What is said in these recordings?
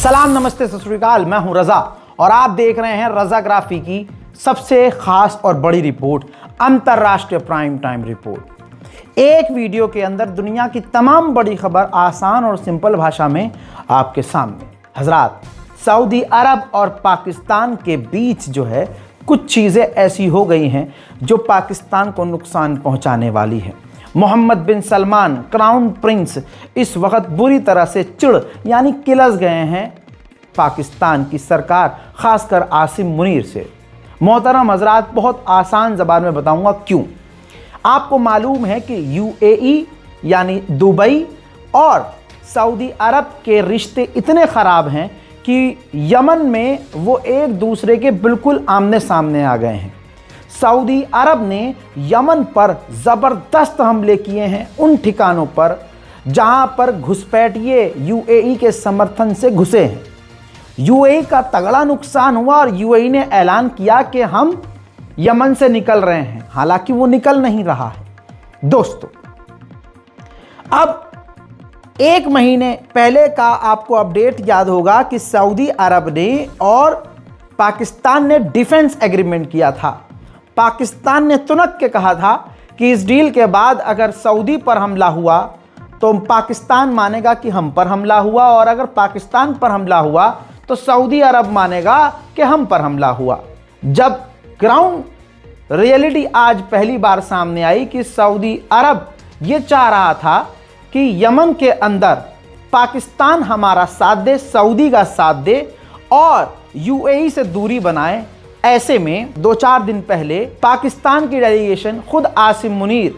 सलाम, नमस्ते, सत श्री अकाल। मैं हूं रजा और आप देख रहे हैं रजाग्राफी की सबसे खास और बड़ी रिपोर्ट, अंतरराष्ट्रीय प्राइम टाइम रिपोर्ट। एक वीडियो के अंदर दुनिया की तमाम बड़ी खबर आसान और सिंपल भाषा में आपके सामने। हजरात, सऊदी अरब और पाकिस्तान के बीच जो है कुछ चीज़ें ऐसी हो गई हैं जो पाकिस्तान को नुकसान पहुंचाने वाली है। मोहम्मद बिन सलमान, क्राउन प्रिंस, इस वक्त बुरी तरह से चिढ़ यानी किलस गए हैं पाकिस्तान की सरकार, खासकर आसिम मुनीर से। मोहतरम हजरात, बहुत आसान ज़बान में बताऊंगा क्यों। आपको मालूम है कि यूएई यानी दुबई और सऊदी अरब के रिश्ते इतने ख़राब हैं कि यमन में वो एक दूसरे के बिल्कुल आमने सामने आ गए हैं। सऊदी अरब ने यमन पर ज़बरदस्त हमले किए हैं उन ठिकानों पर जहां पर घुसपैठिए यूएई के समर्थन से घुसे हैं। यूएई का तगड़ा नुकसान हुआ और यूएई ने ऐलान किया कि हम यमन से निकल रहे हैं, हालांकि वो निकल नहीं रहा है। दोस्तों, अब एक महीने पहले का आपको अपडेट याद होगा कि सऊदी अरब ने और पाकिस्तान ने डिफेंस एग्रीमेंट किया था। पाकिस्तान ने तुनक के कहा था कि इस डील के बाद अगर सऊदी पर हमला हुआ तो पाकिस्तान मानेगा कि हम पर हमला हुआ, और अगर पाकिस्तान पर हमला हुआ तो सऊदी अरब मानेगा कि हम पर हमला हुआ। जब ग्राउंड रियलिटी आज पहली बार सामने आई कि सऊदी अरब ये चाह रहा था कि यमन के अंदर पाकिस्तान हमारा साथ दे, सऊदी का साथ दे और यूएई से दूरी बनाए। ऐसे में 2-4 दिन पहले पाकिस्तान की डेलीगेशन खुद आसिम मुनीर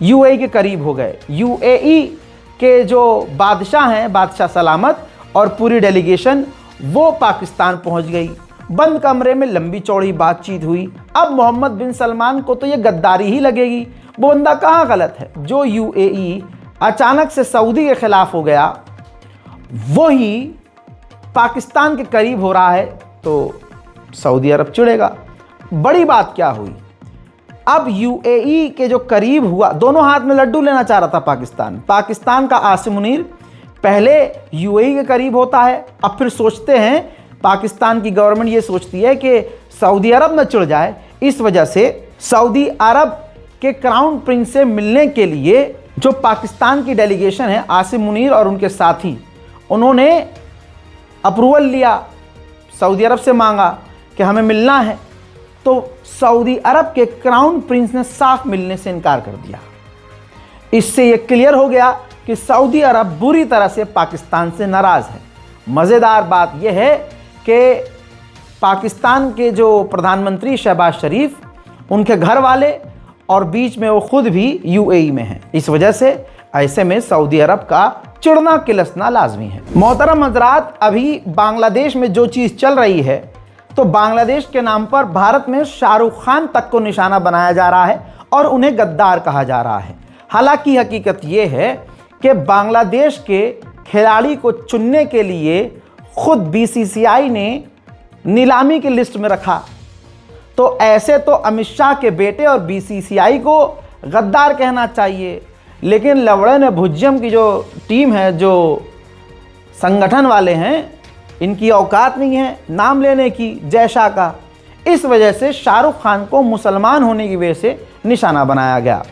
यूएई के करीब हो गए। यूएई के जो बादशाह हैं, बादशाह सलामत, और पूरी डेलीगेशन वो पाकिस्तान पहुंच गई। बंद कमरे में लंबी चौड़ी बातचीत हुई। अब मोहम्मद बिन सलमान को तो ये गद्दारी ही लगेगी। वो बंदा कहाँ गलत है? जो यूएई अचानक से सऊदी के खिलाफ हो गया, वही पाकिस्तान के करीब हो रहा है, तो सऊदी अरब चिढ़ेगा। बड़ी बात क्या हुई, अब यूएई के जो करीब हुआ, दोनों हाथ में लड्डू लेना चाह रहा था पाकिस्तान का आसिम मुनीर पहले यूएई के करीब होता है। अब फिर सोचते हैं, पाकिस्तान की गवर्नमेंट ये सोचती है कि सऊदी अरब न चिढ़ जाए, इस वजह से सऊदी अरब के क्राउन प्रिंस से मिलने के लिए जो पाकिस्तान की डेलीगेशन है, आसिम मुनीर और उनके साथी, उन्होंने अप्रूवल लिया, सऊदी अरब से मांगा कि हमें मिलना है। तो सऊदी अरब के क्राउन प्रिंस ने साफ मिलने से इनकार कर दिया। इससे यह क्लियर हो गया कि सऊदी अरब बुरी तरह से पाकिस्तान से नाराज़ है। मज़ेदार बात यह है कि पाकिस्तान के जो प्रधानमंत्री शहबाज शरीफ, उनके घर वाले और बीच में वो खुद भी यूएई में हैं। इस वजह से ऐसे में सऊदी अरब का चिढ़ना किलसना लाजमी है। मोहतरम हजरात, अभी बांग्लादेश में जो चीज़ चल रही है, तो बांग्लादेश के नाम पर भारत में शाहरुख खान तक को निशाना बनाया जा रहा है और उन्हें गद्दार कहा जा रहा है। हालांकि हकीकत यह है कि बांग्लादेश के खिलाड़ी को चुनने के लिए खुद बीसीसीआई ने नीलामी की लिस्ट में रखा। तो ऐसे तो अमित शाह के बेटे और बीसीसीआई को गद्दार कहना चाहिए, लेकिन लवड़े ने भुज्यम की जो टीम है, जो संगठन वाले हैं, इनकी औकात नहीं है नाम लेने की जय शाह का। इस वजह से शाहरुख खान को मुसलमान होने की वजह से निशाना बनाया गया।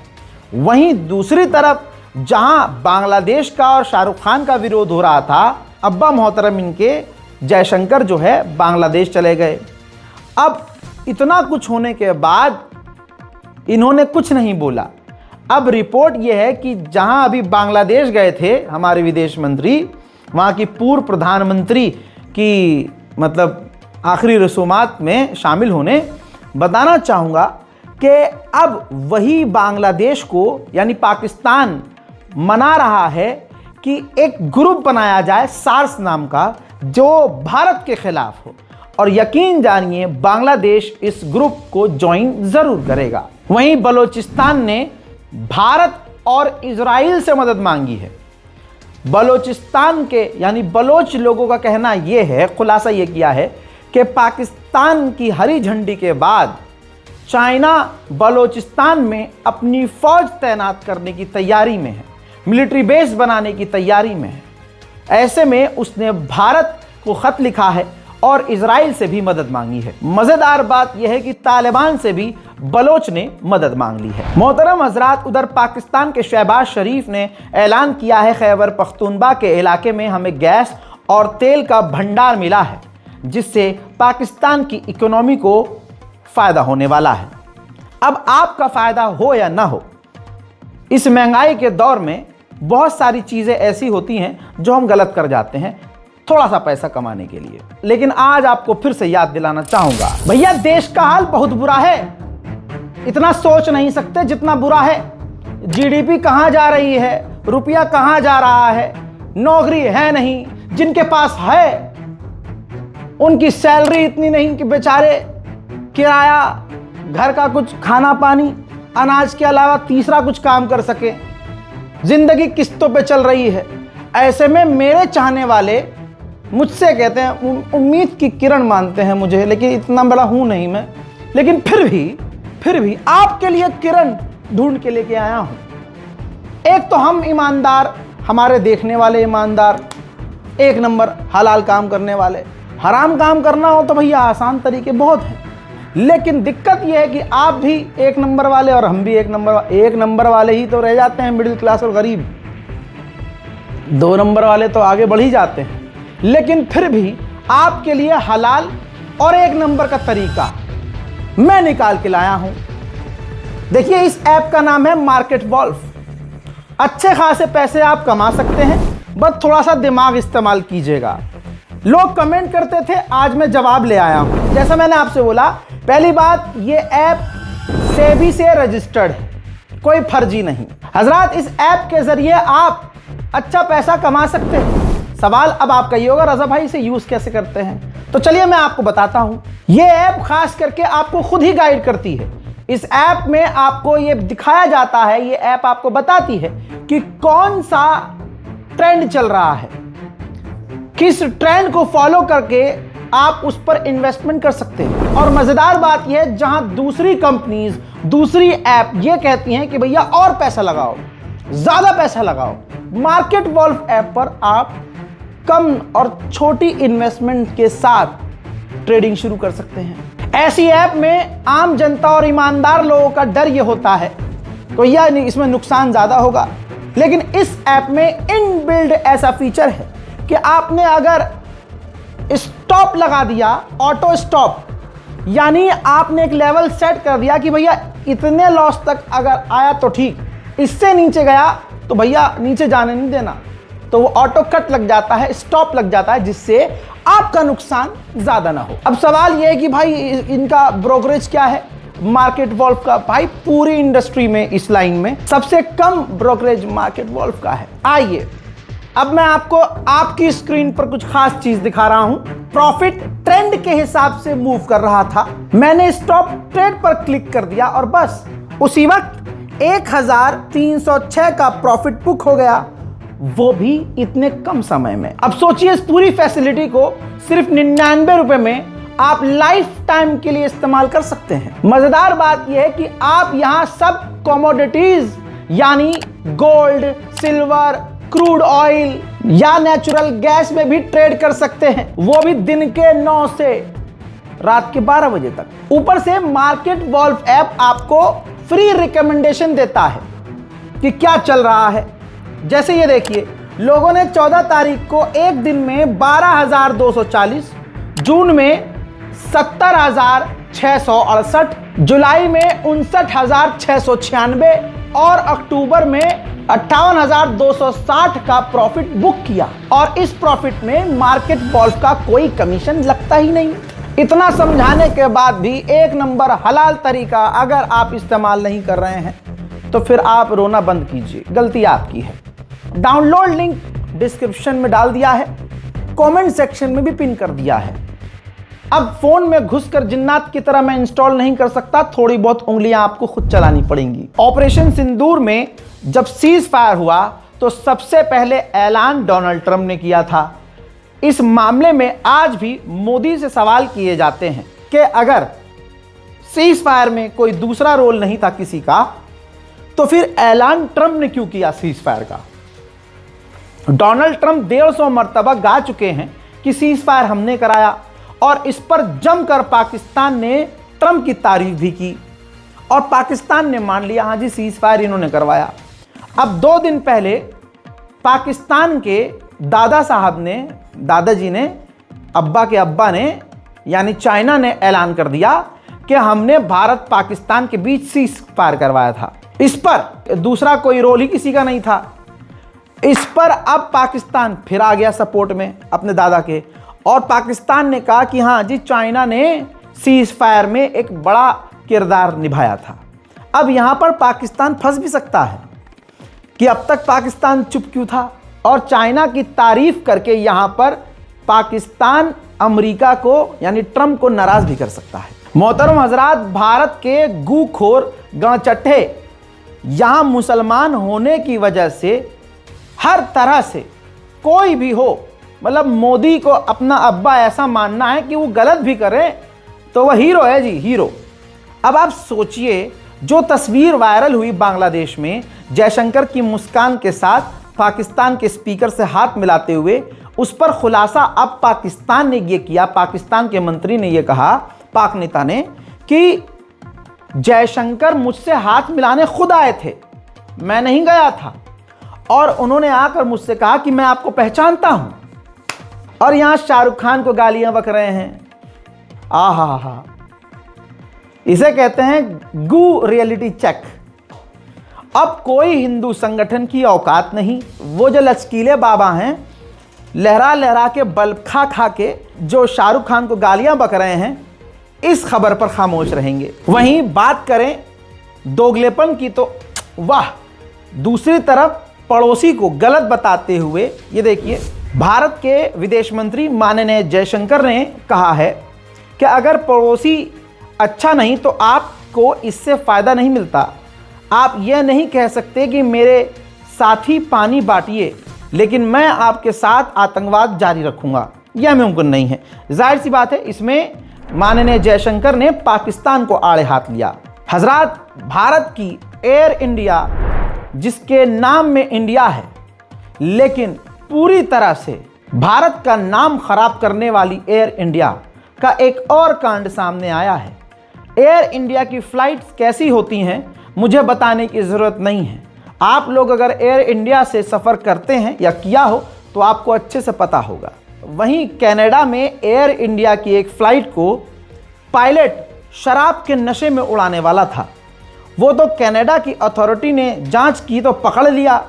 वहीं दूसरी तरफ जहां बांग्लादेश का और शाहरुख खान का विरोध हो रहा था, अब्बा मोहतरम इनके जयशंकर जो है बांग्लादेश चले गए। अब इतना कुछ होने के बाद इन्होंने कुछ नहीं बोला। अब रिपोर्ट यह है कि जहां अभी बांग्लादेश गए थे हमारे विदेश मंत्री, वहां की पूर्व प्रधानमंत्री की मतलब आखिरी रसूमात में शामिल होने, बताना चाहूँगा कि अब वही बांग्लादेश को यानी पाकिस्तान मना रहा है कि एक ग्रुप बनाया जाए सार्स नाम का, जो भारत के खिलाफ हो, और यकीन जानिए बांग्लादेश इस ग्रुप को ज्वाइन ज़रूर करेगा। वहीं बलोचिस्तान ने भारत और इजराइल से मदद मांगी है। बलोचिस्तान के यानी बलोच लोगों का कहना यह है, खुलासा यह किया है कि पाकिस्तान की हरी झंडी के बाद चाइना बलोचिस्तान में अपनी फौज तैनात करने की तैयारी में है, मिलिट्री बेस बनाने की तैयारी में है। ऐसे में उसने भारत को खत लिखा है और इजराइल से भी मदद मांगी है। मजेदार बात यह है कि तालिबान से भी बलोच ने मदद मांग ली है। मोहतरम हजरात, उधर पाकिस्तान के शहबाज शरीफ ने ऐलान किया है खैबर पख्तूनख्वा के इलाके में हमें गैस और तेल का भंडार मिला है, जिससे पाकिस्तान की इकोनॉमी को फायदा होने वाला है। अब आपका फायदा हो या ना हो, इस महंगाई के दौर में बहुत सारी चीजें ऐसी होती हैं जो हम गलत कर जाते हैं थोड़ा सा पैसा कमाने के लिए। लेकिन आज आपको फिर से याद दिलाना चाहूंगा, भैया देश का हाल बहुत बुरा है, इतना सोच नहीं सकते जितना बुरा है। जीडीपी कहां जा रही है, रुपया कहां जा रहा है, नौकरी है नहीं, जिनके पास है उनकी सैलरी इतनी नहीं कि बेचारे किराया, घर का कुछ खाना पानी, अनाज के अलावा तीसरा कुछ काम कर सके। जिंदगी किस्तों पे चल रही है। ऐसे में मेरे चाहने वाले मुझसे कहते हैं, उम्मीद की किरण मानते हैं मुझे, लेकिन इतना बड़ा हूं नहीं मैं, लेकिन फिर भी आपके लिए किरण ढूंढ के लेके आया हूं। एक तो हम ईमानदार, हमारे देखने वाले ईमानदार, एक नंबर हलाल काम करने वाले। हराम काम करना हो तो भैया आसान तरीके बहुत हैं, लेकिन दिक्कत यह है कि आप भी एक नंबर वाले और हम भी एक नंबर वाले ही तो रह जाते हैं, मिडिल क्लास और गरीब। 2 नंबर वाले तो आगे बढ़ ही जाते हैं। लेकिन फिर भी आपके लिए हलाल और 1 नंबर का तरीका मैं निकाल के लाया हूं। देखिए, इस ऐप का नाम है मार्केट वॉल्फ। अच्छे खासे पैसे आप कमा सकते हैं, बस थोड़ा सा दिमाग इस्तेमाल कीजिएगा। लोग कमेंट करते थे, आज मैं जवाब ले आया हूं। जैसा मैंने आपसे बोला, पहली बात, ये ऐप सेबी से रजिस्टर्ड है, कोई फर्जी नहीं। हजरात, इस ऐप के जरिए आप अच्छा पैसा कमा सकते हैं। सवाल अब आपका ये होगा, रजा भाई इसे यूज कैसे करते हैं? तो चलिए मैं आपको बताता हूं। ये ऐप खास करके आपको खुद ही गाइड करती है। इस ऐप में आपको ये दिखाया जाता है, ये ऐप आपको बताती है कि कौन सा ट्रेंड चल रहा है, किस ट्रेंड को फॉलो करके आप उस पर इन्वेस्टमेंट कर सकते हैं। और मजेदार बात यह है, जहां दूसरी कंपनीज, दूसरी ऐप ये कहती हैं कि भैया और पैसा लगाओ, ज्यादा पैसा लगाओ, मार्केट वॉल्फ ऐप पर आप कम और छोटी इन्वेस्टमेंट के साथ ट्रेडिंग शुरू कर सकते हैं। ऐसी ऐप में आम जनता और ईमानदार लोगों का डर यह होता है तो यह इसमें नुकसान ज्यादा होगा, लेकिन इस ऐप में इनबिल्ड ऐसा फीचर है कि आपने अगर स्टॉप लगा दिया, ऑटो स्टॉप, यानी आपने एक लेवल सेट कर दिया कि भैया इतने लॉस तक अगर आया तो ठीक, इससे नीचे गया तो भैया नीचे जाने नहीं देना, तो वो ऑटो कट लग जाता है, स्टॉप लग जाता है, जिससे आपका नुकसान ज्यादा ना हो। अब सवाल यह है कि भाई इनका ब्रोकरेज क्या है? मार्केट वॉल्फ का भाई पूरी इंडस्ट्री में, इस लाइन में सबसे कम ब्रोकरेज मार्केट वॉल्फ का है। आइए अब मैं आपको आपकी स्क्रीन पर कुछ खास चीज दिखा रहा हूं। प्रॉफिट ट्रेंड के हिसाब से मूव कर रहा था, मैंने स्टॉप ट्रेड पर क्लिक कर दिया और बस उसी वक्त 1306 का प्रॉफिट बुक हो गया, वो भी इतने कम समय में। अब सोचिए, इस पूरी फैसिलिटी को सिर्फ 99 रुपए में आप लाइफ टाइम के लिए इस्तेमाल कर सकते हैं। मजेदार बात यह है कि आप यहां सब कमोडिटीज यानी गोल्ड, सिल्वर, क्रूड ऑयल या नेचुरल गैस में भी ट्रेड कर सकते हैं, वो भी दिन के 9 से रात के 12 बजे तक। ऊपर से मार्केट वॉल्फ ऐप आपको फ्री रिकमेंडेशन देता है कि क्या चल रहा है। जैसे ये देखिए, लोगों ने 14 तारीख को एक दिन में 12,240, जून में 70,668, जुलाई में 59,696 और अक्टूबर में 58,260 का प्रॉफिट बुक किया। और इस प्रॉफिट में मार्केट वॉल्फ का कोई कमीशन लगता ही नहीं। इतना समझाने के बाद भी 1 नंबर हलाल तरीका अगर आप इस्तेमाल नहीं कर रहे हैं तो फिर आप रोना बंद कीजिए, गलती आपकी है। डाउनलोड लिंक डिस्क्रिप्शन में डाल दिया है, कमेंट सेक्शन में भी पिन कर दिया है। अब फोन में घुसकर जिन्नात की तरह मैं इंस्टॉल नहीं कर सकता, थोड़ी बहुत उंगलियां आपको खुद चलानी पड़ेंगी। ऑपरेशन सिंदूर में जब सीज फायर हुआ तो सबसे पहले ऐलान डोनाल्ड ट्रंप ने किया था। इस मामले में आज भी मोदी से सवाल किए जाते हैं कि अगर सीज फायर में कोई दूसरा रोल नहीं था किसी का, तो फिर ऐलान ट्रंप ने क्यों किया सीज फायर का? डोनाल्ड ट्रंप 150 मर्तबा गा चुके हैं कि कि सीज फायर हमने कराया, और इस पर जमकर पाकिस्तान ने ट्रंप की तारीफ भी की और पाकिस्तान ने मान लिया, हाँ जी सीज फायर इन्होंने करवाया। अब 2 दिन पहले पाकिस्तान के दादा साहब ने, दादाजी ने, अब्बा के अब्बा ने यानी चाइना ने ऐलान कर दिया कि हमने भारत पाकिस्तान के बीच सीज फायर करवाया था। इस पर दूसरा कोई रोल ही किसी का नहीं था। इस पर अब पाकिस्तान फिर आ गया सपोर्ट में अपने दादा के, और पाकिस्तान ने कहा कि हाँ जी चाइना ने सीज फायर में एक बड़ा किरदार निभाया था। अब यहां पर पाकिस्तान फंस भी सकता है कि अब तक पाकिस्तान चुप क्यों था, और चाइना की तारीफ करके यहां पर पाकिस्तान अमेरिका को यानी ट्रंप को नाराज भी कर सकता है। मोहतरम हजरात, भारत के गूखोर गांचट्टे यहां मुसलमान होने की वजह से हर तरह से कोई भी हो, मतलब मोदी को अपना अब्बा ऐसा मानना है कि वो गलत भी करे तो वह हीरो है जी, हीरो। अब आप सोचिए, जो तस्वीर वायरल हुई बांग्लादेश में जयशंकर की मुस्कान के साथ पाकिस्तान के स्पीकर से हाथ मिलाते हुए, उस पर खुलासा अब पाकिस्तान ने ये किया, पाकिस्तान के मंत्री ने ये कहा, पाक नेता ने, कि जयशंकर मुझसे हाथ मिलाने खुद आए थे, मैं नहीं गया था, और उन्होंने आकर मुझसे कहा कि मैं आपको पहचानता हूं। और यहां शाहरुख खान को गालियां बक रहे हैं। आहा, इसे कहते हैं गू रियलिटी चेक। अब कोई हिंदू संगठन की औकात नहीं, वो जो लचकीले बाबा हैं, लहरा लहरा के बल्ब खा खा के जो शाहरुख खान को गालियां बक रहे हैं, इस खबर पर खामोश रहेंगे। वहीं बात करें दोगलेपन की तो वाह, दूसरी तरफ पड़ोसी को गलत बताते हुए ये देखिए, भारत के विदेश मंत्री माननीय जयशंकर ने कहा है कि अगर पड़ोसी अच्छा नहीं तो आपको इससे फ़ायदा नहीं मिलता। आप यह नहीं कह सकते कि मेरे साथी पानी बांटिए, लेकिन मैं आपके साथ आतंकवाद जारी रखूंगा, यह मुमकिन नहीं है। जाहिर सी बात है, इसमें माननीय जयशंकर ने पाकिस्तान को आड़े हाथ लिया। हजरात, भारत की एयर इंडिया, जिसके नाम में इंडिया है, लेकिन पूरी तरह से भारत का नाम खराब करने वाली एयर इंडिया का एक और कांड सामने आया है। एयर इंडिया की फ्लाइट्स कैसी होती हैं मुझे बताने की ज़रूरत नहीं है। आप लोग अगर एयर इंडिया से सफ़र करते हैं या किया हो तो आपको अच्छे से पता होगा। वहीं कनाडा में एयर इंडिया की एक फ़्लाइट को पायलट शराब के नशे में उड़ाने वाला था। वो तो कनाडा की अथॉरिटी ने जांच की तो पकड़ लिया,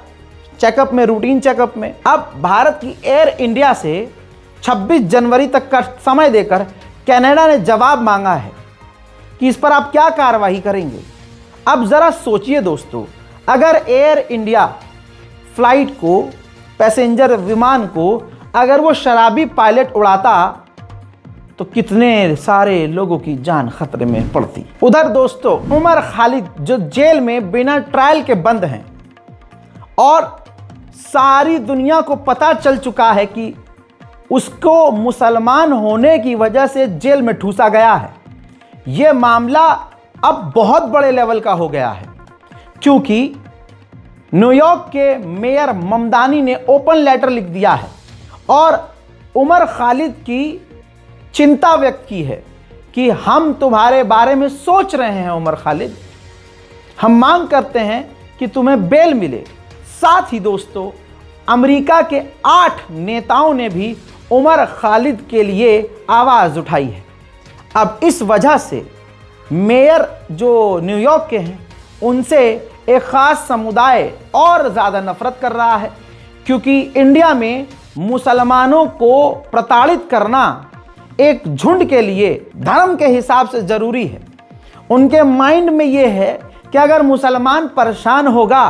चेकअप में, रूटीन चेकअप में। अब भारत की एयर इंडिया से 26 जनवरी तक का समय देकर कनाडा ने जवाब मांगा है कि इस पर आप क्या कार्रवाई करेंगे। अब ज़रा सोचिए दोस्तों, अगर एयर इंडिया फ्लाइट को, पैसेंजर विमान को, अगर वो शराबी पायलट उड़ाता तो कितने सारे लोगों की जान खतरे में पड़ती। उधर दोस्तों, उमर खालिद जो जेल में बिना ट्रायल के बंद हैं और सारी दुनिया को पता चल चुका है कि उसको मुसलमान होने की वजह से जेल में ठूसा गया है। यह मामला अब बहुत बड़े लेवल का हो गया है, क्योंकि न्यूयॉर्क के मेयर ममदानी ने ओपन लेटर लिख दिया है और उमर खालिद की चिंता व्यक्त की है कि हम तुम्हारे बारे में सोच रहे हैं उमर खालिद, हम मांग करते हैं कि तुम्हें बेल मिले। साथ ही दोस्तों, अमेरिका के 8 नेताओं ने भी उमर खालिद के लिए आवाज़ उठाई है। अब इस वजह से मेयर जो न्यूयॉर्क के हैं उनसे एक ख़ास समुदाय और ज़्यादा नफरत कर रहा है, क्योंकि इंडिया में मुसलमानों को प्रताड़ित करना एक झुंड के लिए धर्म के हिसाब से ज़रूरी है। उनके माइंड में ये है कि अगर मुसलमान परेशान होगा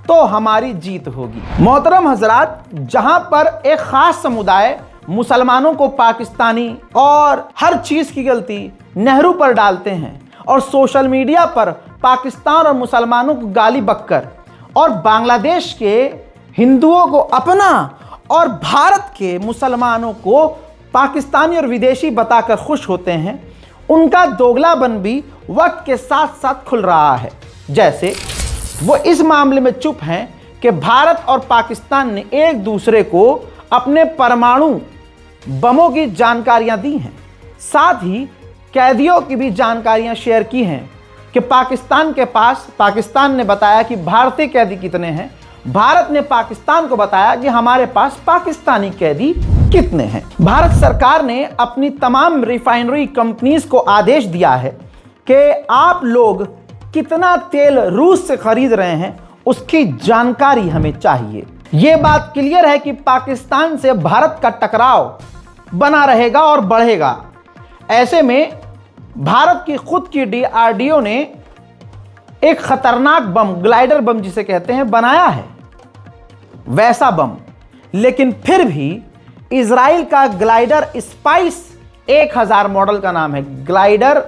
तो हमारी जीत होगी। मोहतरम हजरात, जहां पर एक ख़ास समुदाय मुसलमानों को पाकिस्तानी और हर चीज़ की गलती नेहरू पर डालते हैं और सोशल मीडिया पर पाकिस्तान और मुसलमानों को गाली बककर और बांग्लादेश के हिंदुओं को अपना और भारत के मुसलमानों को पाकिस्तानी और विदेशी बताकर खुश होते हैं, उनका दोगलापन भी वक्त के साथ साथ खुल रहा है। जैसे वो इस मामले में चुप हैं कि भारत और पाकिस्तान ने एक दूसरे को अपने परमाणु बमों की जानकारियां दी हैं। साथ ही कैदियों की भी जानकारियां शेयर की हैं कि पाकिस्तान ने बताया कि भारतीय कैदी कितने हैं, भारत ने पाकिस्तान को बताया कि हमारे पास पाकिस्तानी कैदी कितने हैं। भारत सरकार ने अपनी तमाम रिफाइनरी कंपनीज को आदेश दिया है कि आप लोग कितना तेल रूस से खरीद रहे हैं उसकी जानकारी हमें चाहिए। यह बात क्लियर है कि पाकिस्तान से भारत का टकराव बना रहेगा और बढ़ेगा। ऐसे में भारत की खुद की DRDO ने एक खतरनाक बम, ग्लाइडर बम जिसे कहते हैं, बनाया है, वैसा बम। लेकिन फिर भी इजराइल का ग्लाइडर स्पाइस 1000 मॉडल का नाम है, ग्लाइडर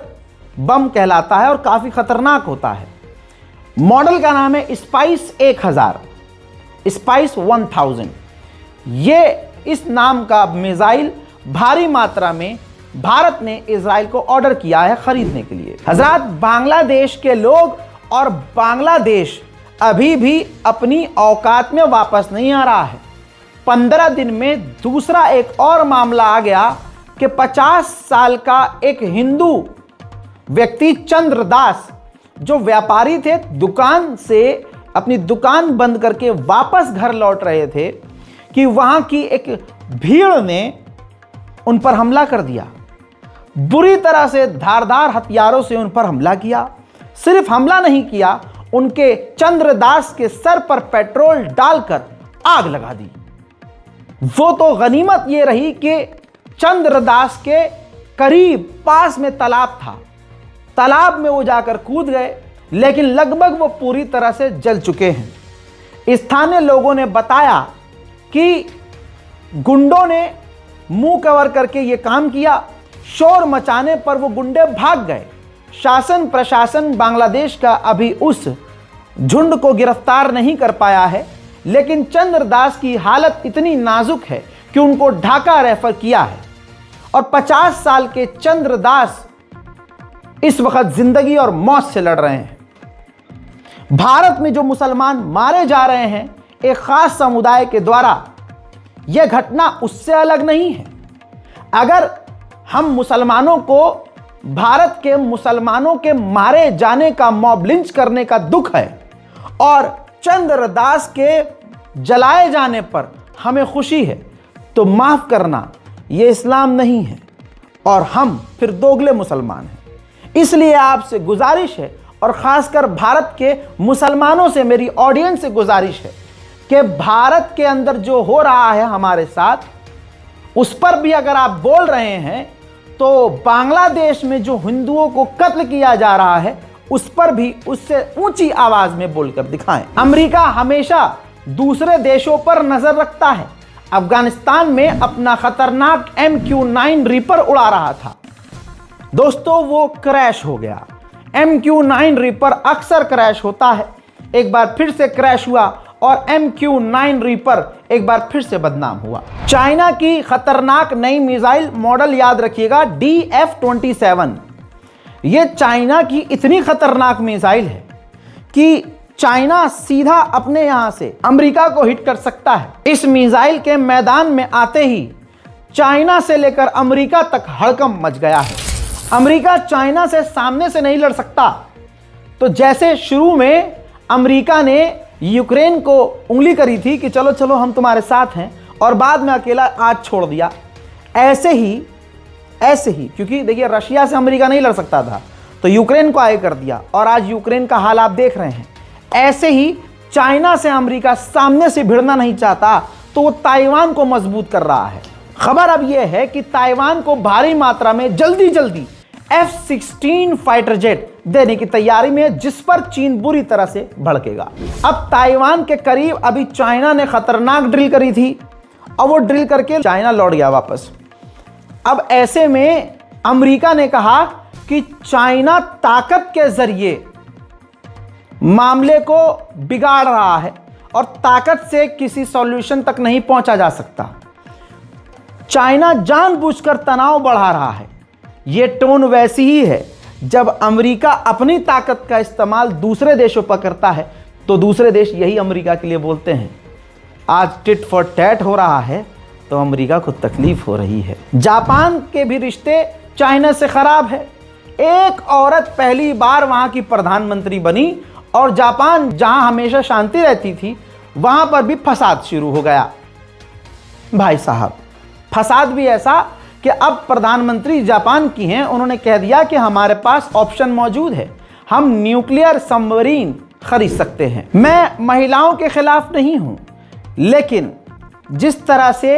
बम कहलाता है और काफी खतरनाक होता है। मॉडल का नाम है स्पाइस 1000, स्पाइस 1000। ये इस नाम का मिसाइल भारी मात्रा में भारत ने इजराइल को ऑर्डर किया है खरीदने के लिए। हजरात, बांग्लादेश के लोग और बांग्लादेश अभी भी अपनी औकात में वापस नहीं आ रहा है। 15 दिन में दूसरा एक और मामला आ गया कि 50 साल का एक हिंदू व्यक्ति चंद्रदास, जो व्यापारी थे, दुकान से अपनी दुकान बंद करके वापस घर लौट रहे थे कि वहां की एक भीड़ ने उन पर हमला कर दिया। बुरी तरह से धारदार हथियारों से उन पर हमला किया। सिर्फ हमला नहीं किया, उनके चंद्रदास के सर पर पेट्रोल डालकर आग लगा दी। वो तो गनीमत ये रही कि चंद्रदास के करीब पास में तालाब था, तालाब में वो जाकर कूद गए, लेकिन लगभग वो पूरी तरह से जल चुके हैं। स्थानीय लोगों ने बताया कि गुंडों ने मुंह कवर करके ये काम किया। शोर मचाने पर वो गुंडे भाग गए। शासन प्रशासन बांग्लादेश का अभी उस झुंड को गिरफ्तार नहीं कर पाया है, लेकिन चंद्रदास की हालत इतनी नाजुक है कि उनको ढाका रेफर किया है। और 50 साल के चंद्रदास इस वक्त जिंदगी और मौत से लड़ रहे हैं। भारत में जो मुसलमान मारे जा रहे हैं एक खास समुदाय के द्वारा, यह घटना उससे अलग नहीं है। अगर हम मुसलमानों को, भारत के मुसलमानों के मारे जाने का, मॉब लिंच करने का दुख है और चंद्रदास के जलाए जाने पर हमें खुशी है, तो माफ करना, यह इस्लाम नहीं है और हम फिर दोगले मुसलमान हैं। इसलिए आपसे गुजारिश है, और खासकर भारत के मुसलमानों से, मेरी ऑडियंस से गुजारिश है कि भारत के अंदर जो हो रहा है हमारे साथ, उस पर भी अगर आप बोल रहे हैं तो बांग्लादेश में जो हिंदुओं को कत्ल किया जा रहा है उस पर भी उससे ऊंची आवाज में बोलकर दिखाएं। अमेरिका हमेशा दूसरे देशों पर नजर रखता है। अफगानिस्तान में अपना खतरनाक MQ-9 रीपर उड़ा रहा था दोस्तों, वो क्रैश हो गया। MQ-9 रीपर अक्सर क्रैश होता है, एक बार फिर से क्रैश हुआ और MQ-9 रीपर एक बार फिर से बदनाम हुआ। चाइना की खतरनाक नई मिसाइल, मॉडल याद रखिएगा DF-27। ये चाइना की इतनी खतरनाक मिसाइल है कि चाइना सीधा अपने यहां से अमेरिका को हिट कर सकता है। इस मिसाइल के मैदान में आते ही चाइना से लेकर अमेरिका तक हड़कंप मच गया है। अमेरिका चाइना से सामने से नहीं लड़ सकता। तो जैसे शुरू में अमेरिका ने यूक्रेन को उंगली करी थी कि चलो चलो हम तुम्हारे साथ हैं, और बाद में अकेला आज छोड़ दिया, ऐसे ही क्योंकि देखिए रशिया से अमेरिका नहीं लड़ सकता था तो यूक्रेन को आगे कर दिया, और आज यूक्रेन का हाल आप देख रहे हैं। ऐसे ही चाइना से अमेरिका सामने से भिड़ना नहीं चाहता तो वो ताइवान को मजबूत कर रहा है। खबर अब यह है कि ताइवान को भारी मात्रा में जल्दी F-16 फाइटर जेट देने की तैयारी में है, जिस पर चीन बुरी तरह से भड़केगा। अब ताइवान के करीब अभी चाइना ने खतरनाक ड्रिल करी थी और वो ड्रिल करके चाइना लौट गया वापस। अब ऐसे में अमेरिका ने कहा कि चाइना ताकत के जरिए मामले को बिगाड़ रहा है और ताकत से किसी सॉल्यूशन तक नहीं पहुंचा जा सकता। चाइना जानबूझकर तनाव बढ़ा रहा है। यह टोन वैसी ही है जब अमेरिका अपनी ताकत का इस्तेमाल दूसरे देशों पर करता है तो दूसरे देश यही अमेरिका के लिए बोलते हैं। आज टिट फॉर टैट हो रहा है तो अमेरिका को तकलीफ हो रही है। जापान के भी रिश्ते चाइना से खराब है। एक औरत पहली बार वहां की प्रधानमंत्री बनी और जापान जहां हमेशा शांति रहती थी वहां पर भी फसाद शुरू हो गया। भाई साहब, फसाद भी ऐसा कि अब प्रधानमंत्री जापान की हैं, उन्होंने कह दिया कि हमारे पास ऑप्शन मौजूद है, हम न्यूक्लियर सबमरीन खरीद सकते हैं। मैं महिलाओं के खिलाफ नहीं हूं, लेकिन जिस तरह से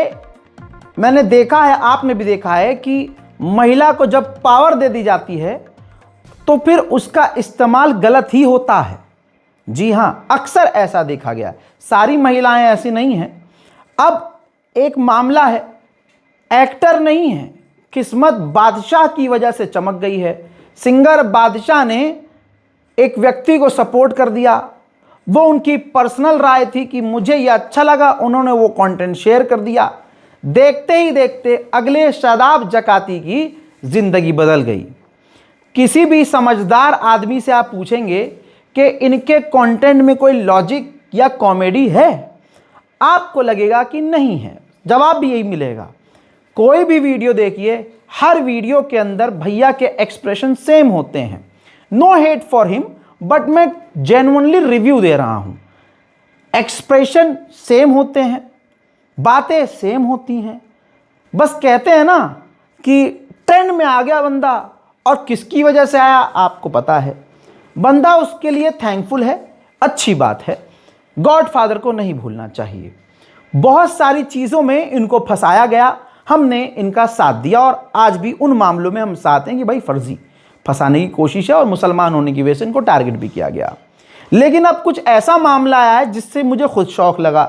मैंने देखा है, आपने भी देखा है कि महिला को जब पावर दे दी जाती है तो फिर उसका इस्तेमाल गलत ही होता है। जी हां, अक्सर ऐसा देखा गया। सारी महिलाएं ऐसी नहीं हैं। अब एक मामला है, एक्टर नहीं है, किस्मत बादशाह की वजह से चमक गई है। सिंगर बादशाह ने एक व्यक्ति को सपोर्ट कर दिया। वो उनकी पर्सनल राय थी कि मुझे ये अच्छा लगा, उन्होंने वो कंटेंट शेयर कर दिया। देखते ही देखते अगले शादाब जकाती की जिंदगी बदल गई। किसी भी समझदार आदमी से आप पूछेंगे कि इनके कंटेंट में कोई लॉजिक या कॉमेडी है, आपको लगेगा कि नहीं है। जवाब भी यही मिलेगा। कोई भी वीडियो देखिए, हर वीडियो के अंदर भैया के एक्सप्रेशन सेम होते हैं। No hate for him, but मैं जेन्युइनली रिव्यू दे रहा हूं। एक्सप्रेशन सेम होते हैं, बातें सेम होती हैं। बस कहते हैं ना कि ट्रेंड में आ गया बंदा, और किसकी वजह से आया आपको पता है। बंदा उसके लिए थैंकफुल है, अच्छी बात है। गॉडफादर को नहीं भूलना चाहिए। बहुत सारी चीज़ों में इनको फंसाया गया, हमने इनका साथ दिया, और आज भी उन मामलों में हम साथ हैं कि भाई फर्जी फंसाने की कोशिश है और मुसलमान होने की वजह से इनको टारगेट भी किया गया। लेकिन अब कुछ ऐसा मामला आया है जिससे मुझे खुद शौक लगा।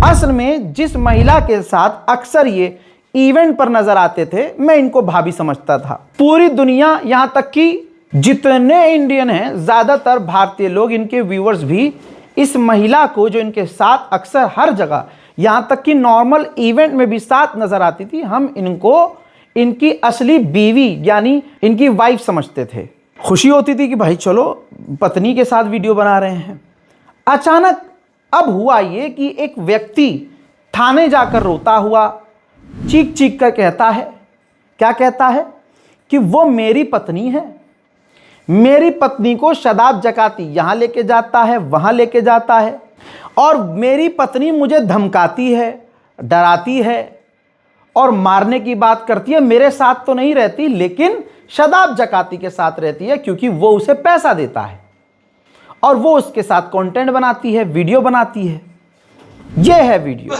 असल में जिस महिला के साथ अक्सर ये इवेंट पर नजर आते थे, मैं इनको भाभी समझता था। पूरी दुनिया, यहाँ तक कि जितने इंडियन हैं, ज़्यादातर भारतीय लोग, इनके व्यूअर्स भी इस महिला को, जो इनके साथ अक्सर हर जगह, यहाँ तक कि नॉर्मल इवेंट में भी साथ नजर आती थी, हम इनको इनकी असली बीवी यानी इनकी वाइफ समझते थे। खुशी होती थी कि भाई चलो पत्नी के साथ वीडियो बना रहे हैं। अचानक अब हुआ ये कि एक व्यक्ति थाने जाकर रोता हुआ चीख चीख कर कहता है, क्या कहता है कि वो मेरी पत्नी है। मेरी पत्नी को शादाब जकाती यहाँ लेके जाता है, वहाँ लेके जाता है, और मेरी पत्नी मुझे धमकाती है, डराती है और मारने की बात करती है। मेरे साथ तो नहीं रहती, लेकिन शादाब जकाती के साथ रहती है, क्योंकि वो उसे पैसा देता है और वो उसके साथ कंटेंट बनाती है, वीडियो बनाती है। ये है वीडियो।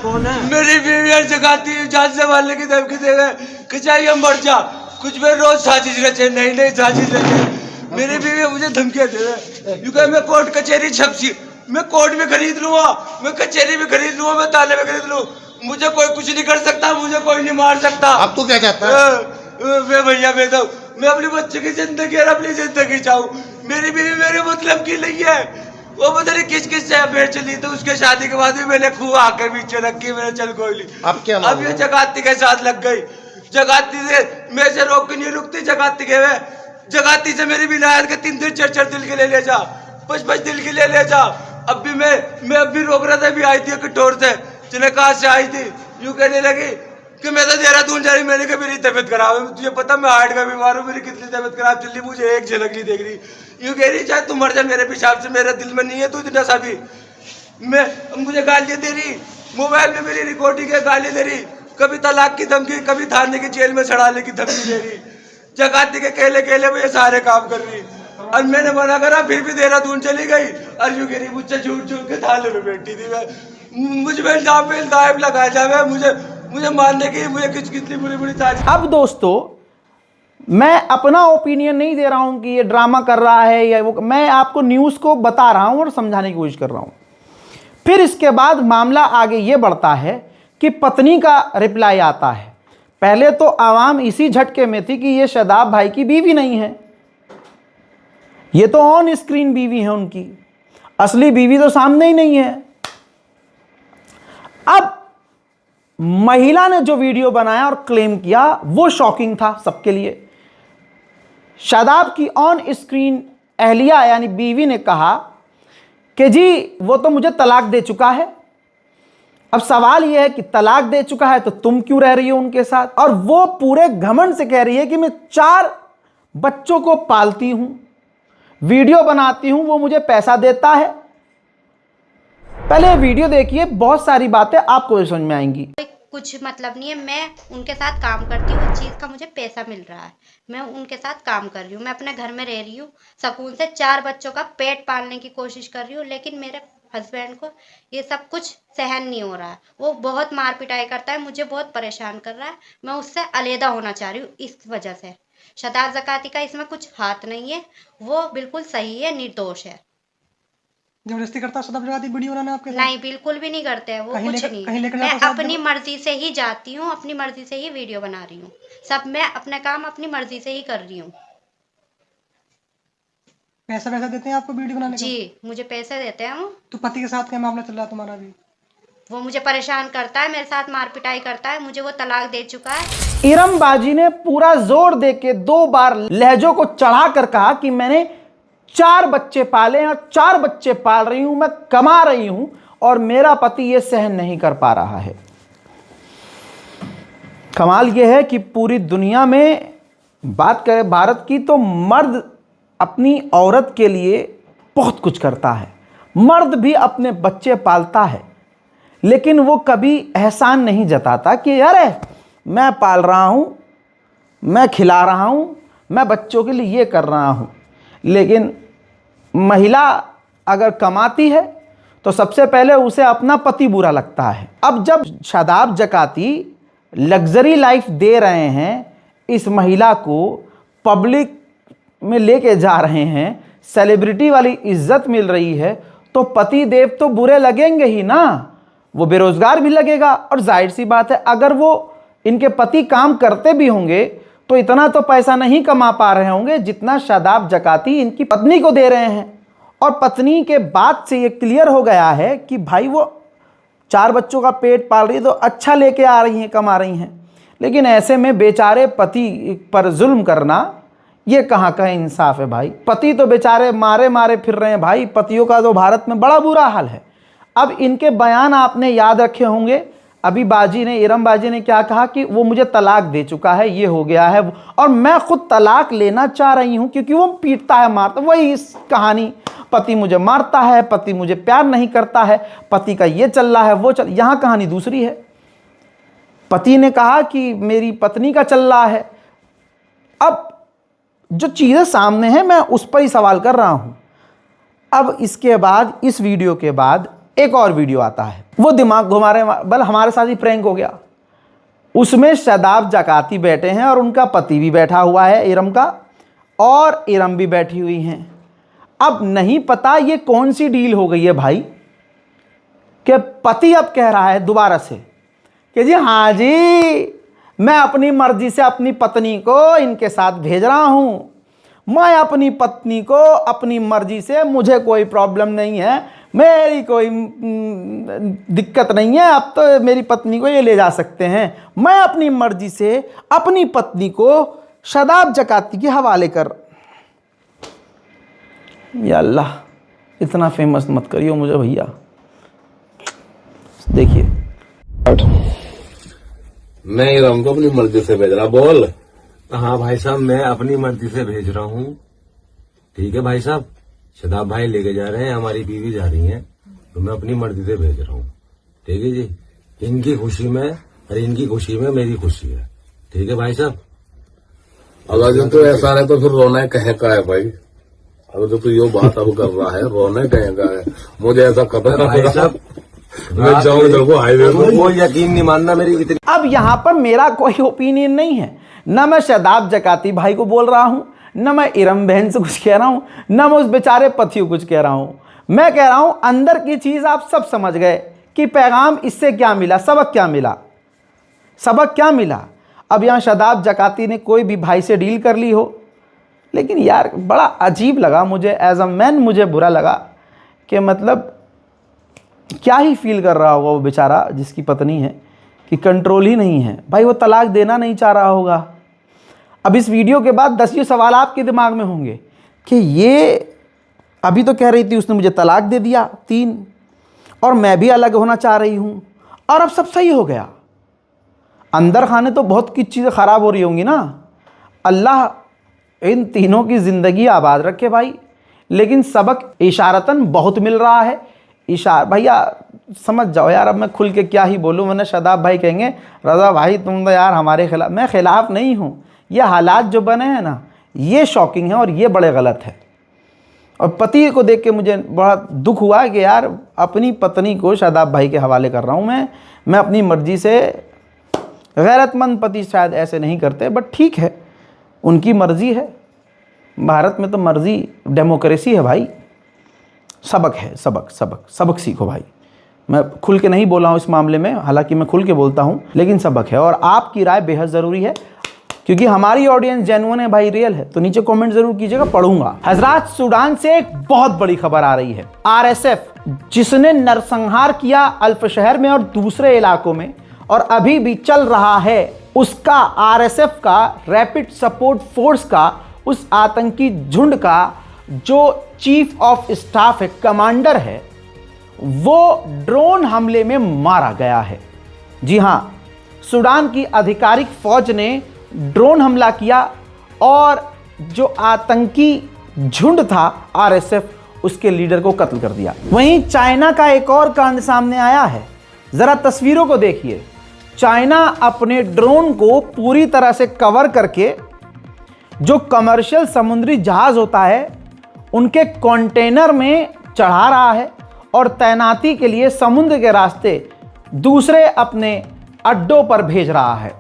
कौन है? मेरी बीवी जगाती जान से मारने की धमकी दे गए कि चाहिए मर जा, कुछ भी रोज साजिश रचे, नई साजिश रचे। मेरी बीवी मुझे धमकियां दे रहे, यूं कहे मैं कोर्ट कचहरी छपसी, मैं कोर्ट में खरीद लूंगा, मैं कचहरी में खरीद लूंगा, मैं थाने में खरीद लूं, मुझे कोई कुछ नहीं कर सकता, मुझे कोई नहीं मार सकता। अब तू क्या चाहता है? मैं भैया मैं अपनी बच्चे की जिंदगी और अपनी जिंदगी चाहूँ। मेरी बीवी मेरे मतलब की नहीं है, वो पता नहीं किस किस से अफेयर चली, तो उसके शादी के बाद भी मैंने खूब आकर पीछे रखी, मैंने चल कोई नहीं। अब क्या? अब ये जगाती के साथ लग गई। जगाती से मैं से रोक नहीं रुकती, जगाती के वे जगाती से मेरी विलायत के 3 4 दिल के ले जा, 5 दिल के ले जा। अब भी मैं अब भी रोक रहा था, भी आई थी कटोर से, जिन्हें कहा से आई थी, यूं कहने लगी कि मैं तो देहरादून जा रही। मैंने कहा मेरी तबीयत खराब है, तुझे पता मैं हार्ट का बीमार हूँ, मेरी कितनी तबीयत खराब चल रही, मुझे एक झलक नहीं देख रही। यूं कह रही चाहे तू मर जा मेरे पेशाब से, मेरे दिल में नहीं है तू इतना सा भी। मैं मुझे गालियां दे रही, मोबाइल में मेरी रिकॉर्डिंग है, गाली दे रही, कभी तलाक की धमकी, कभी थाने की जेल में चढ़ाने की धमकी दे रही। जगाती के केले वो ये सारे काम कर रही, और मैंने मना करा फिर भी देहरादून चली गई। और यूं कह रही मुझसे झूठ के थाने में बैठी थी। मैं मुझ में इल्जाम पे इल्जाम लगाया जाए, मुझे मारने की, मुझे कितनी बुरी साजिश। अब दोस्तों, मैं अपना ओपिनियन नहीं दे रहा हूं कि ये ड्रामा कर रहा है या वो, मैं आपको न्यूज़ को बता रहा हूं और समझाने की कोशिश कर रहा हूं। फिर इसके बाद मामला आगे ये बढ़ता है कि पत्नी का रिप्लाई आता है। पहले तो आवाम इसी झटके में थी कि ये शादाब भाई की बीवी नहीं है, ये तो ऑन स्क्रीन बीवी है उनकी, असली बीवी तो सामने ही नहीं है। अब महिला ने जो वीडियो बनाया और क्लेम किया वो शॉकिंग था सबके लिए। शादाब की ऑन स्क्रीन अहलिया यानी बीवी ने कहा कि जी वो तो मुझे तलाक दे चुका है, अब सवाल यह है कि तलाक दे चुका है तो तुम क्यों रह रही हो उनके साथ? और वो पूरे घमंड से कह रही है कि मैं 4 बच्चों को पालती हूं, वीडियो बनाती हूं, वो मुझे पैसा देता है। पहले वीडियो देखिए, बहुत सारी बातें आपको भी समझ में आएंगी। कुछ मतलब नहीं है, मैं उनके साथ काम करती हूँ, उस चीज़ का मुझे पैसा मिल रहा है, मैं उनके साथ काम कर रही हूँ, मैं अपने घर में रह रही हूँ सुकून से, 4 बच्चों का पेट पालने की कोशिश कर रही हूँ। लेकिन मेरे हस्बैंड को ये सब कुछ सहन नहीं हो रहा है, वो बहुत मार पिटाई करता है, मुझे बहुत परेशान कर रहा है, मैं उससे अलहदा होना चाह रही हूँ। इस वजह से शदाब ज़काती का इसमें कुछ हाथ नहीं है, वो बिल्कुल सही है, निर्दोष है। जबरदस्ती करता शदाब ज़काती वीडियो बनाना आपके साथ? नहीं, बिल्कुल भी नहीं करते हैं वो, कुछ नहीं। मैं अपनी मर्जी से ही जाती हूँ, अपनी मर्जी से ही वीडियो बना रही हूँ, सब मैं अपने काम अपनी मर्जी से ही कर रही हूँ। पैसा देते हैं आपको वीडियो बनाने का? जी, मुझे पैसे देते हैं वो। तो पति के साथ क्या मामला चल रहा है तुम्हारा अभी? वो मुझे परेशान करता है, मेरे साथ मार पिटाई करता है, मुझे वो तलाक दे चुका है। इरम बाजी ने पूरा जोर दे के 2 बार लहजों को चढ़ा कर कहा कि मैंने 4 बच्चे पाले और 4 बच्चे पाल रही हूं, मैं कमा रही हूं और मेरा पति ये सहन नहीं कर पा रहा है। कमाल यह है कि पूरी दुनिया में बात करें भारत की तो मर्द अपनी औरत के लिए बहुत कुछ करता है, मर्द भी अपने बच्चे पालता है, लेकिन वो कभी एहसान नहीं जताता कि अरे मैं पाल रहा हूं, मैं खिला रहा हूं, मैं बच्चों के लिए ये कर रहा हूं। लेकिन महिला अगर कमाती है तो सबसे पहले उसे अपना पति बुरा लगता है। अब जब शदाब ज़काती लग्जरी लाइफ दे रहे हैं, इस महिला को पब्लिक में लेके जा रहे हैं, सेलिब्रिटी वाली इज्जत मिल रही है, तो पति देव तो बुरे लगेंगे ही ना, वो बेरोजगार भी लगेगा। और जाहिर सी बात है, अगर वो इनके पति काम करते भी होंगे तो इतना तो पैसा नहीं कमा पा रहे होंगे जितना शदाब ज़काती इनकी पत्नी को दे रहे हैं। और पत्नी के बात से ये क्लियर हो गया है कि भाई वो 4 बच्चों का पेट पाल रही है तो अच्छा लेके आ रही हैं, कमा रही हैं। लेकिन ऐसे में बेचारे पति पर जुल्म करना, ये कहाँ का इंसाफ है भाई? पति तो बेचारे मारे मारे फिर रहे हैं भाई, पतियों का तो भारत में बड़ा बुरा हाल है। अब इनके बयान आपने याद रखे होंगे, अभी बाजी ने, इरम बाजी ने क्या कहा कि वो मुझे तलाक दे चुका है, ये हो गया है और मैं खुद तलाक लेना चाह रही हूँ क्योंकि वो पीटता है, मारता। वही इस कहानी, पति मुझे मारता है, पति मुझे प्यार नहीं करता है, पति का ये चल रहा है, वो चल। यहाँ कहानी दूसरी है, पति ने कहा कि मेरी पत्नी का चल रहा है। अब जो चीज़ें सामने हैं मैं उस पर ही सवाल कर रहा हूँ। अब इसके बाद, इस वीडियो के बाद एक और वीडियो आता है, वो दिमाग घुमा रहे हैं, बल हमारे साथ ही प्रैंक हो गया। उसमें शदाब ज़काती बैठे हैं और उनका पति भी बैठा हुआ है इरम का, और इरम भी बैठी हुई हैं। अब नहीं पता ये कौन सी डील हो गई है भाई, कि पति अब कह रहा है दोबारा से कि जी हाँ जी, मैं अपनी मर्जी से अपनी पत्नी को इनके साथ भेज रहा हूं, मैं अपनी पत्नी को अपनी मर्जी से, मुझे कोई प्रॉब्लम नहीं है, मेरी कोई दिक्कत नहीं है, अब तो मेरी पत्नी को ये ले जा सकते हैं, मैं अपनी मर्जी से अपनी पत्नी को शदाब ज़काती के हवाले कर। या अल्लाह, इतना फेमस मत करियो मुझे भैया। देखिए, मैं इरम को अपनी मर्जी से भेज रहा। बोल। हाँ भाई साहब, मैं अपनी मर्जी से भेज रहा हूँ। ठीक है भाई साहब, शदाब भाई लेके जा रहे हैं, हमारी बीवी जा रही है, तो मैं अपनी मर्जी से भेज रहा हूँ। ठीक है जी, इनकी खुशी में और इनकी खुशी में मेरी खुशी है। ठीक है भाई साहब। अगर जो तो ऐसा है तो फिर रोना कहे का है भाई? अगर जो तो ये बात अब कर रहा है, रोना कहे का है? मुझे ऐसा खबर भाई साहब, मैं जाऊँ इधर को हाईवे में, वो यकीन नहीं मानना मेरी इतनी। अब यहां पर मेरा कोई ओपिनियन नहीं है, ना मैं शदाब ज़काती भाई को बोल रहा हूं, ना मैं इरम बहन से कुछ कह रहा हूं, ना मैं उस बेचारे पति को कुछ कह रहा हूं। मैं कह रहा हूं अंदर की चीज आप सब समझ गए कि पैगाम इससे क्या मिला, सबक क्या मिला, सबक क्या मिला। अब यहां शदाब ज़काती ने कोई भी भाई से डील कर ली हो, लेकिन यार बड़ा अजीब लगा मुझे, एज अ मैन मुझे बुरा लगा कि मतलब क्या ही फील कर रहा होगा वो बेचारा जिसकी पत्नी है कि कंट्रोल ही नहीं है। भाई वो तलाक देना नहीं चाह रहा होगा। अब इस वीडियो के बाद 10 सवाल आपके दिमाग में होंगे कि ये अभी तो कह रही थी उसने मुझे तलाक दे दिया 3, और मैं भी अलग होना चाह रही हूँ, और अब सब सही हो गया। अंदर खाने तो बहुत कुछ चीज़ें ख़राब हो रही होंगी ना। अल्लाह इन तीनों की ज़िंदगी आबाद रखे भाई, लेकिन सबक इशारतन बहुत मिल रहा है। भैया समझ जाओ यार, अब मैं खुल के क्या ही बोलूँ, वरना शादाब भाई कहेंगे रज़ा भाई तुम तो यार हमारे खिलाफ। मैं खिलाफ नहीं हूँ, ये हालात जो बने हैं ना ये शॉकिंग है और ये बड़े गलत है। और पति को देख के मुझे बड़ा दुख हुआ कि यार अपनी पत्नी को शादाब भाई के हवाले कर रहा हूँ मैं अपनी मर्ज़ी से। गैरतमंद पति शायद ऐसे नहीं करते, बट ठीक है, उनकी मर्ज़ी है। भारत में तो मर्ज़ी डेमोक्रेसी है भाई। सबक है, सबक सीखो भाई। मैं खुल के नहीं बोला हूँ इस मामले में, हालांकि मैं खुल के बोलता हूँ, लेकिन सबक है। और आपकी राय बेहद ज़रूरी है क्योंकि हमारी ऑडियंस जेन्युइन है भाई, रियल है। तो नीचे कमेंट ज़रूर कीजिएगा, पढ़ूंगा। हजरात, सूडान से एक बहुत बड़ी खबर आ रही है। आरएसएफ जिसने नरसंहार किया अल्फ शहर में और दूसरे इलाकों में और अभी भी चल रहा है, उसका आरएसएफ का रैपिड सपोर्ट फोर्स का, उस आतंकी झुंड का जो चीफ ऑफ स्टाफ है, कमांडर है, वो ड्रोन हमले में मारा गया है। जी हां, सूडान की आधिकारिक फौज ने ड्रोन हमला किया और जो आतंकी झुंड था आरएसएफ, उसके लीडर को कत्ल कर दिया। वहीं चाइना का एक और कांड सामने आया है। जरा तस्वीरों को देखिए। चाइना अपने ड्रोन को पूरी तरह से कवर करके जो कमर्शियल समुद्री जहाज होता है उनके कंटेनर में चढ़ा रहा है और तैनाती के लिए समुद्र के रास्ते दूसरे अपने अड्डों पर भेज रहा है।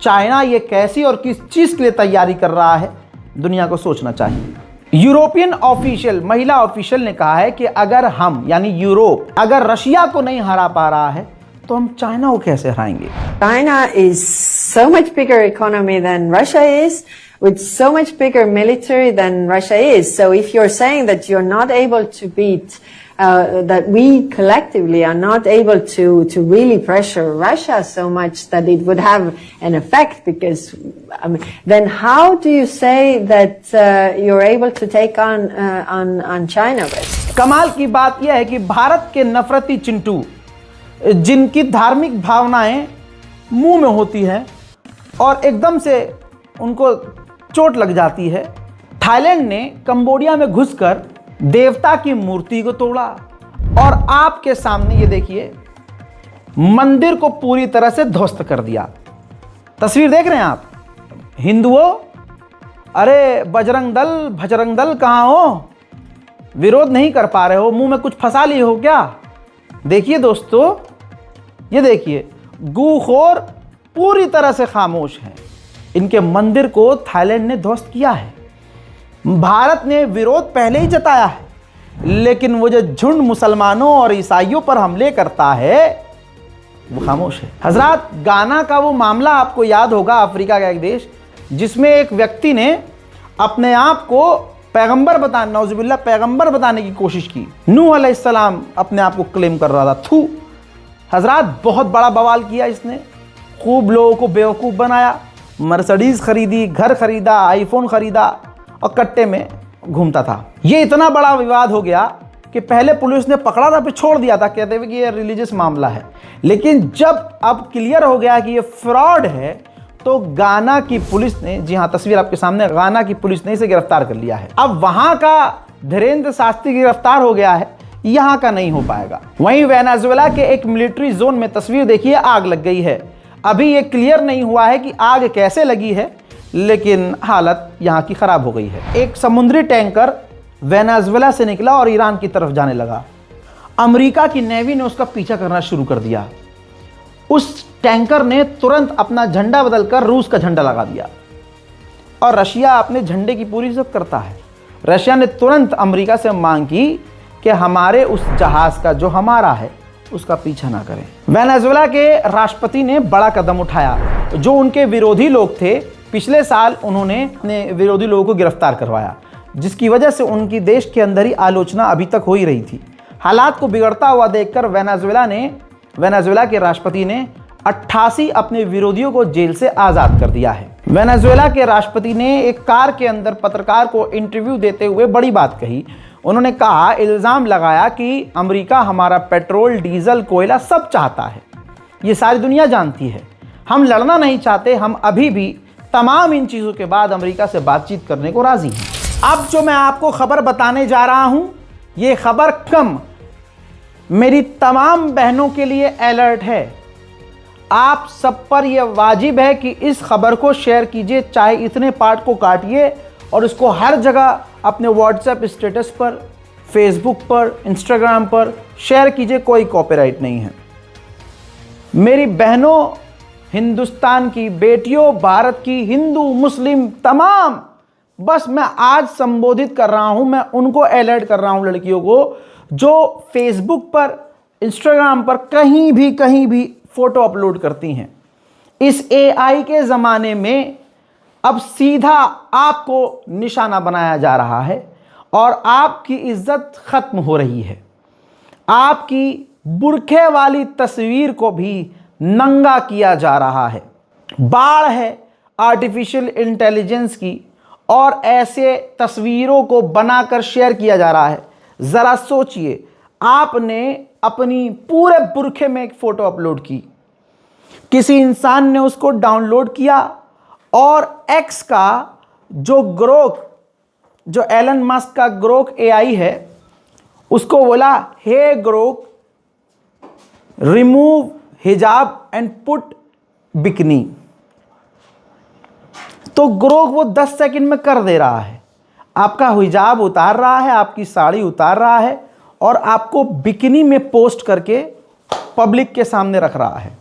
चाइना ये कैसी और किस चीज़ के लिए तैयारी कर रहा है, दुनिया को सोचना चाहिए। यूरोपियन ऑफिशियल, महिला ऑफिशियल ने कहा है कि अगर हम यानी यूरोप अगर रशिया को नहीं हरा पा रहा है तो हम चाइना को कैसे हराएंगे। China is so much bigger economy than Russia is, with so much bigger military than Russia is. So if you're saying that you're not able to beat, that we collectively are not able to really pressure Russia so much that it would have an effect, because then how do you say that you're able to take on China with? कमाल की बात यह है कि भारत के नफरती चिंटू, जिनकी धार्मिक भावनाएं मुंह में होती हैं और एकदम से उनको चोट लग जाती है, थाईलैंड ने कंबोडिया में घुसकर देवता की मूर्ति को तोड़ा और आपके सामने ये देखिए मंदिर को पूरी तरह से ध्वस्त कर दिया। तस्वीर देख रहे हैं आप। हिंदुओं, अरे बजरंग दल कहां हो? विरोध नहीं कर पा रहे हो? मुंह में कुछ फंसा लिए हो क्या? देखिए दोस्तों, ये देखिए, गूखोर पूरी तरह से खामोश हैं। इनके मंदिर को थाईलैंड ने ध्वस्त किया है। भारत ने विरोध पहले ही जताया है, लेकिन वो जो झुंड मुसलमानों और ईसाइयों पर हमले करता है वो खामोश है। हजरात, गाना का वो मामला आपको याद होगा, अफ्रीका का एक देश जिसमें एक व्यक्ति ने अपने आप को पैगंबर बताने, नौजुबिल्लाह पैगंबर बताने की कोशिश की। नूह अलैहिस्सलाम अपने आप को क्लेम कर रहा था। थू हजरात, बहुत बड़ा बवाल किया इसने, खूब लोगों को बेवकूफ़ बनाया। मर्सिडीज़ खरीदी, घर खरीदा, आईफोन खरीदा और कट्टे में घूमता था। ये इतना बड़ा विवाद हो गया कि पहले पुलिस ने पकड़ा था, फिर छोड़ दिया था, कहते हुए कि ये रिलीजियस मामला है। लेकिन जब अब क्लियर हो गया कि ये फ्रॉड है, तो गाना की पुलिस ने, जी हाँ तस्वीर आपके सामने, गाना की पुलिस ने इसे गिरफ्तार कर लिया है। अब वहां का धीरेन्द्र शास्त्री गिरफ्तार हो गया है, यहां का नहीं हो पाएगा। वहीं वेनेजुएला के एक मिलिट्री जोन में तस्वीर देखिए, आग लग गई है। अभी ये क्लियर नहीं हुआ है कि आग कैसे लगी है, लेकिन हालत यहां की खराब हो गई है। एक समुद्री टैंकर वेनेजुएला से निकला और ईरान की तरफ जाने लगा। अमेरिका की नेवी ने उसका पीछा करना शुरू कर दिया। उस टैंकर ने तुरंत अपना झंडा बदलकर रूस का झंडा लगा दिया और रशिया अपने झंडे की पूरी इज्जत करता है। रशिया ने तुरंत अमेरिका से मांग की कि हमारे उस जहाज का जो हमारा है उसका पीछा ना करें। वेनेजुएला के राष्ट्रपति ने बड़ा कदम उठाया। जो उनके विरोधी लोग थे, पिछले साल उन्होंने अपने विरोधी लोगों को गिरफ्तार करवाया, जिसकी वजह से उनकी देश के अंदर ही आलोचना अभी तक हो ही रही थी। हालात को बिगड़ता हुआ देखकर वेनेजुएला के राष्ट्रपति ने 88 अपने विरोधियों को जेल से आज़ाद कर दिया है। वेनेजुएला के राष्ट्रपति ने एक कार के अंदर पत्रकार को इंटरव्यू देते हुए बड़ी बात कही। उन्होंने कहा, इल्ज़ाम लगाया कि अमेरिका हमारा पेट्रोल, डीजल, कोयला सब चाहता है। ये सारी दुनिया जानती है। हम लड़ना नहीं चाहते, हम अभी भी तमाम इन चीज़ों के बाद अमेरिका से बातचीत करने को राज़ी हैं। अब जो मैं आपको खबर बताने जा रहा हूं, ये खबर कम मेरी तमाम बहनों के लिए अलर्ट है। आप सब पर यह वाजिब है कि इस खबर को शेयर कीजिए, चाहे इतने पार्ट को काटिए और इसको हर जगह अपने व्हाट्सएप स्टेटस पर, फेसबुक पर, इंस्टाग्राम पर शेयर कीजिए, कोई कॉपीराइट नहीं है। मेरी बहनों, हिंदुस्तान की बेटियों, भारत की हिंदू मुस्लिम तमाम, बस मैं आज संबोधित कर रहा हूं, मैं उनको अलर्ट कर रहा हूं, लड़कियों को जो फेसबुक पर, इंस्टाग्राम पर कहीं भी फोटो अपलोड करती हैं। इस एआई के ज़माने में अब सीधा आपको निशाना बनाया जा रहा है और आपकी इज्जत ख़त्म हो रही है। आपकी बुरखे वाली तस्वीर को भी नंगा किया जा रहा है। बाढ़ है आर्टिफिशियल इंटेलिजेंस की और ऐसे तस्वीरों को बनाकर शेयर किया जा रहा है। ज़रा सोचिए, आपने अपनी पूरे बुरखे में एक फ़ोटो अपलोड की, किसी इंसान ने उसको डाउनलोड किया और एक्स का जो ग्रोक, जो एलन मस्क का ग्रोक एआई है, उसको बोला हे ग्रोक रिमूव हिजाब एंड पुट बिकनी, तो ग्रोक वो 10 सेकंड में कर दे रहा है। आपका हिजाब उतार रहा है, आपकी साड़ी उतार रहा है और आपको बिकनी में पोस्ट करके पब्लिक के सामने रख रहा है।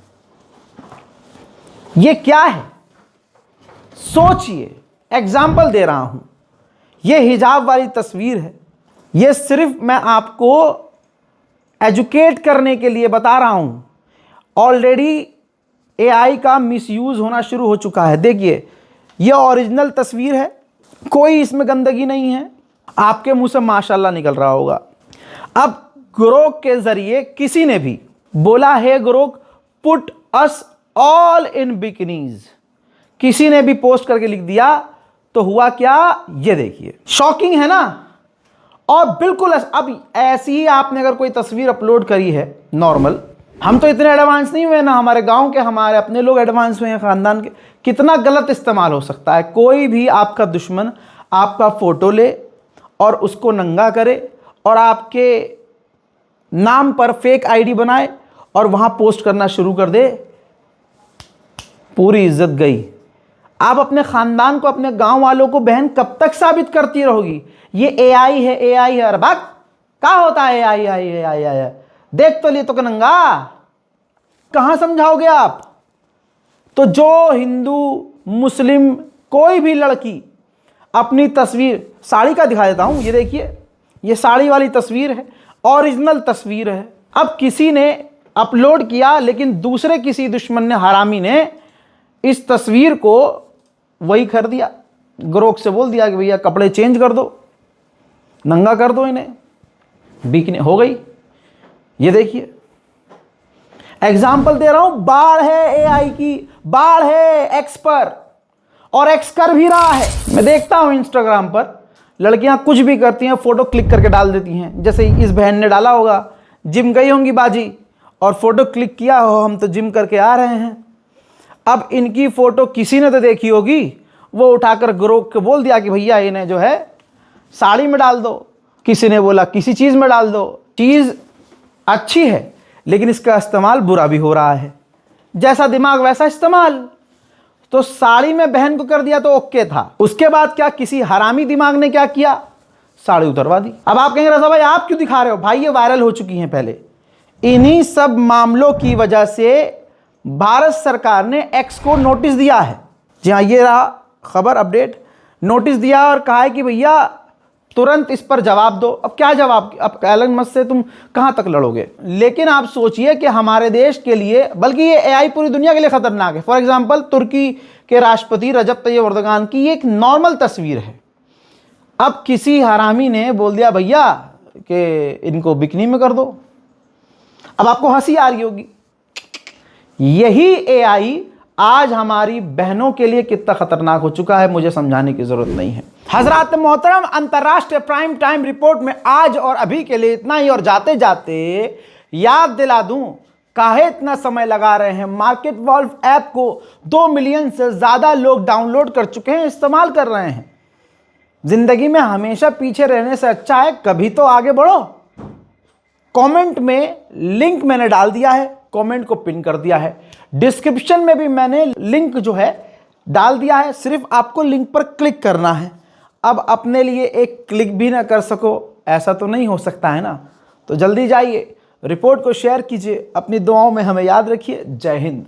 ये क्या है? सोचिए, एग्जाम्पल दे रहा हूं। ये हिजाब वाली तस्वीर है। ये सिर्फ मैं आपको एजुकेट करने के लिए बता रहा हूं। ऑलरेडी एआई का मिसयूज होना शुरू हो चुका है। देखिए, ये ओरिजिनल तस्वीर है, कोई इसमें गंदगी नहीं है, आपके मुंह से माशाल्लाह निकल रहा होगा। अब ग्रोक के जरिए किसी ने भी बोला है Grok put us all in bikinis, किसी ने भी पोस्ट करके लिख दिया, तो हुआ क्या? ये देखिए, शॉकिंग है ना। और बिल्कुल अब ऐसी ही आपने अगर कोई तस्वीर अपलोड करी है नॉर्मल, हम तो इतने एडवांस नहीं हुए ना, हमारे गांव के हमारे अपने लोग एडवांस हुए हैं, खानदान के, कितना गलत इस्तेमाल हो सकता है। कोई भी आपका दुश्मन आपका फोटो ले और उसको नंगा करे और आपके नाम पर फेक आईडी बनाए और वहां पोस्ट करना शुरू कर दे, पूरी इज्जत गई। आप अपने खानदान को, अपने गांव वालों को बहन कब तक साबित करती रहोगी ये एआई है, एआई है? अरे बात क्या होता है एआई आई एआई आई? देख तो लिए तो नंगा, कहां समझाओगे आप? तो जो हिंदू मुस्लिम कोई भी लड़की अपनी तस्वीर, साड़ी का दिखा देता हूं, ये देखिए, ये साड़ी वाली तस्वीर है, ओरिजिनल तस्वीर है। अब किसी ने अपलोड किया, लेकिन दूसरे किसी दुश्मन ने, हरामी ने इस तस्वीर को वही कर दिया, ग्रोक से बोल दिया कि भैया कपड़े चेंज कर दो, नंगा कर दो इन्हें, बिकने हो गई। ये देखिए, एग्जाम्पल दे रहा हूं, बाढ़ है एआई की, बाढ़ है एक्स पर, और एक्स कर भी रहा है। मैं देखता हूं इंस्टाग्राम पर लड़कियां कुछ भी करती हैं, फोटो क्लिक करके डाल देती हैं। जैसे इस बहन ने डाला होगा, जिम गई होंगी बाजी और फोटो क्लिक किया हो, हम तो जिम करके आ रहे हैं। अब इनकी फोटो किसी ने तो देखी होगी, वो उठाकर ग्रोक के बोल दिया कि भैया इन्हें जो है साड़ी में डाल दो, किसी ने बोला किसी चीज़ में डाल दो। चीज़ अच्छी है, लेकिन इसका इस्तेमाल बुरा भी हो रहा है। जैसा दिमाग वैसा इस्तेमाल। तो साड़ी में बहन को कर दिया तो ओके था, उसके बाद क्या किसी हरामी दिमाग ने क्या किया? साड़ी उतरवा दी। अब आप कहेंगे रजा भाई आप क्यों दिखा रहे हो? भाई ये वायरल हो चुकी हैं पहले। इन्हीं सब मामलों की वजह से भारत सरकार ने एक्स को नोटिस दिया है। जी हाँ, ये रहा खबर अपडेट, नोटिस दिया और कहा है कि भैया तुरंत इस पर जवाब दो। अब क्या जवाब? अब एलन मस्क से तुम कहाँ तक लड़ोगे? लेकिन आप सोचिए कि हमारे देश के लिए, बल्कि ये एआई पूरी दुनिया के लिए खतरनाक है। फॉर एग्जांपल, तुर्की के राष्ट्रपति रजब तैयब एर्दोगान की ये एक नॉर्मल तस्वीर है। अब किसी हरामी ने बोल दिया भैया कि इनको बिकनी में कर दो। अब आपको हंसी आ रही होगी। यही एआई आज हमारी बहनों के लिए कितना खतरनाक हो चुका है, मुझे समझाने की जरूरत नहीं है। हजरात मोहतरम, अंतर्राष्ट्रीय प्राइम टाइम रिपोर्ट में आज और अभी के लिए इतना ही। और जाते जाते याद दिला दूं काहे इतना समय लगा रहे हैं? मार्केट वॉल्व ऐप को 2 मिलियन से ज़्यादा लोग डाउनलोड कर चुके हैं, इस्तेमाल कर रहे हैं। जिंदगी में हमेशा पीछे रहने से अच्छा है कभी तो आगे बढ़ो। कमेंट में लिंक मैंने डाल दिया है, कमेंट को पिन कर दिया है। डिस्क्रिप्शन में भी मैंने लिंक जो है डाल दिया है, सिर्फ आपको लिंक पर क्लिक करना है। अब अपने लिए एक क्लिक भी ना कर सको, ऐसा तो नहीं हो सकता है ना। तो जल्दी जाइए, रिपोर्ट को शेयर कीजिए, अपनी दुआओं में हमें याद रखिए। जय हिंद।